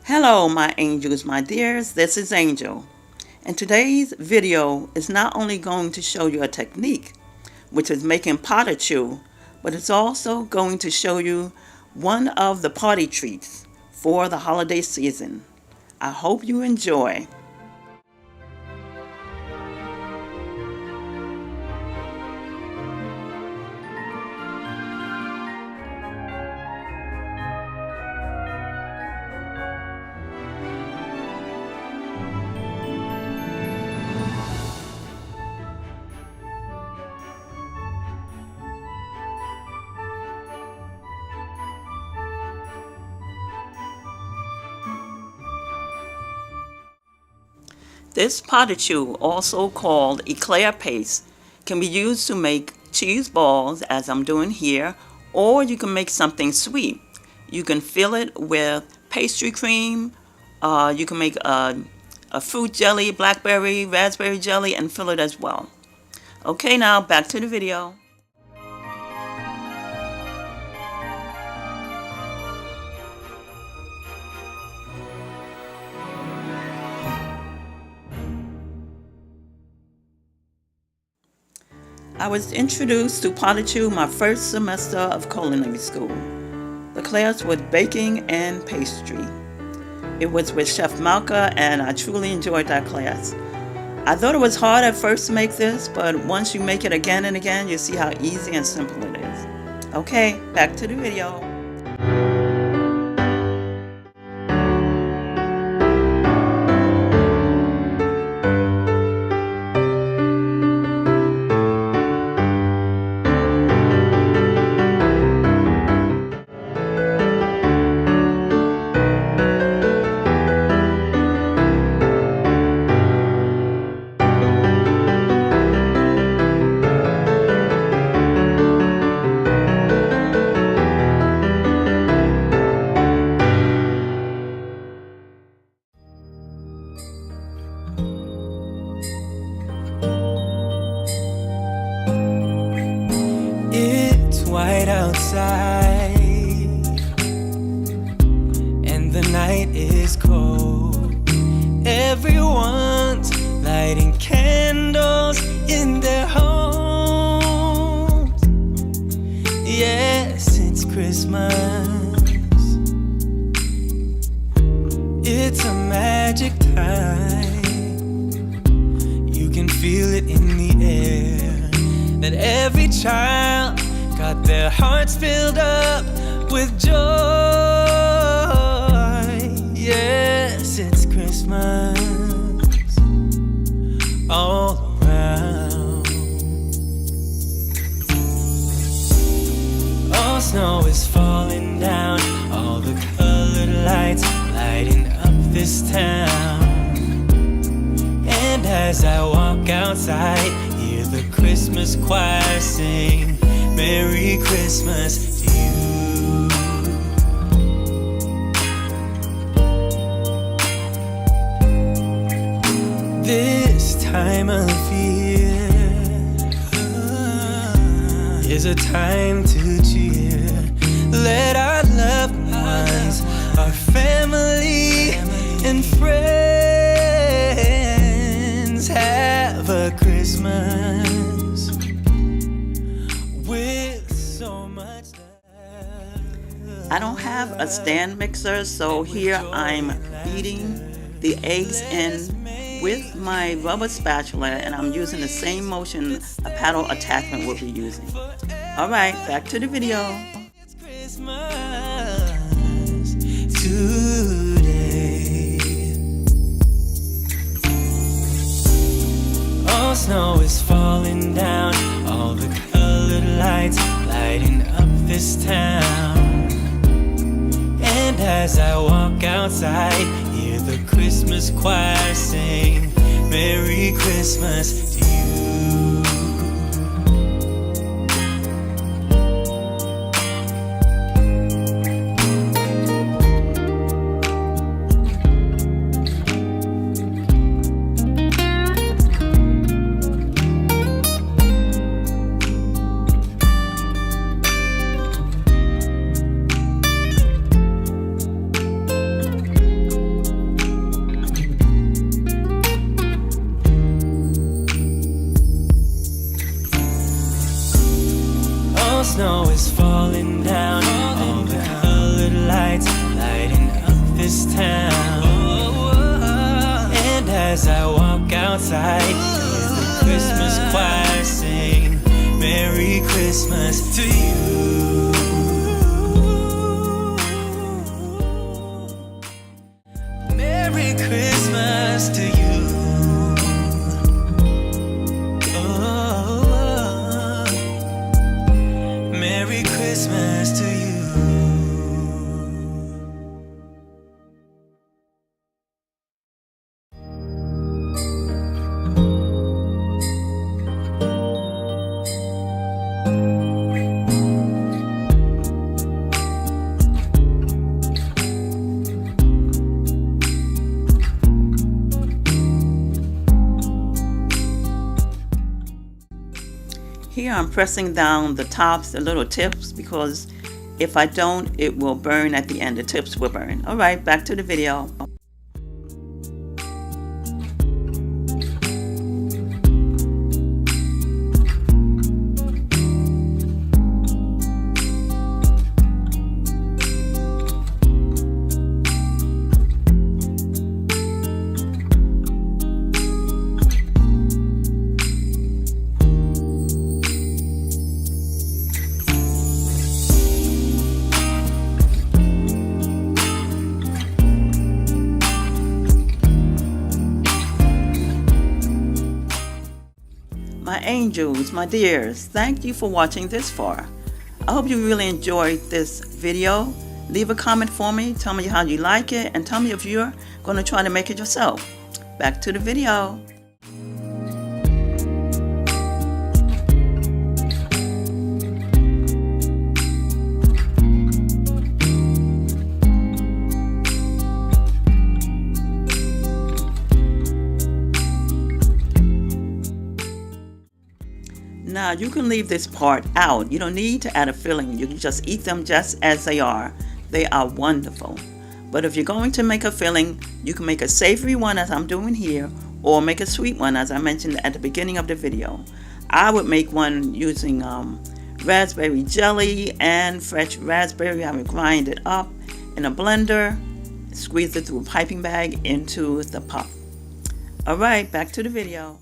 Hello my angels, my dears, this is Angel. And today's video is not only going to show you a technique, which is making pate choux, but it's also going to show you one of the party treats for the holiday season. I hope you enjoy. This pate choux, also called eclair paste, can be used to make cheese balls, as I'm doing here, or you can make something sweet. You can fill it with pastry cream, you can make a fruit jelly, blackberry, raspberry jelly, and fill it as well. Okay, now back to the video. I was introduced to pate choux my first semester of culinary school. The class was baking and pastry. It was with Chef Malka, and I truly enjoyed that class. I thought it was hard at first to make this, but once you make it again and again, you see how easy and simple it is. Okay, back to the video. White outside, and the night is cold. Everyone's lighting candles in their homes. Yes, it's Christmas. It's a magic time. You can feel it in the air, that every child got their hearts filled up with joy. Yes, it's Christmas all around. All snow is falling down, all the colored lights lighting up this town. And as I walk outside, hear the Christmas choir sing Merry Christmas to you. This time of year is a time to cheer. Let our loved ones, our family and friends have a Christmas I don't have a stand mixer, so here I'm beating the eggs in with my rubber spatula, and I'm using the same motion a paddle attachment will be using. Alright, back to the video. It's Christmas today. All snow is falling down, all the colored lights lighting up this town. And as I walk outside, hear the Christmas choir sing Merry Christmas to you. Christmas to you. Merry Christmas to you. Oh, Merry Christmas to you. Here I'm pressing down the tops, the little tips, because if I don't, it will burn at the end. The tips will burn. All right, back to the video. My angels, my dears, thank you for watching this far. I hope you really enjoyed this video. Leave a comment for me, tell me how you like it, and tell me if you're going to try to make it yourself. Back to the video. Now you can leave this part out. You don't need to add a filling. You can just eat them just as they are. They are wonderful. But if you're going to make a filling, you can make a savory one as I'm doing here, or make a sweet one as I mentioned at the beginning of the video. I would make one using raspberry jelly and fresh raspberry. I would grind it up in a blender, squeeze it through a piping bag into the puff. Alright, back to the video.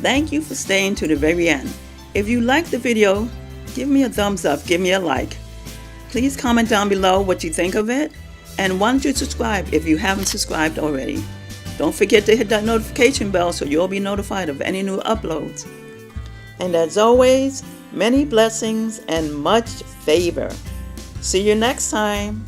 Thank you for staying to the very end. If you liked the video, give me a thumbs up, give me a like. Please comment down below what you think of it, and why don't you subscribe if you haven't subscribed already. Don't forget to hit that notification bell so you'll be notified of any new uploads. And as always, many blessings and much favor. See you next time.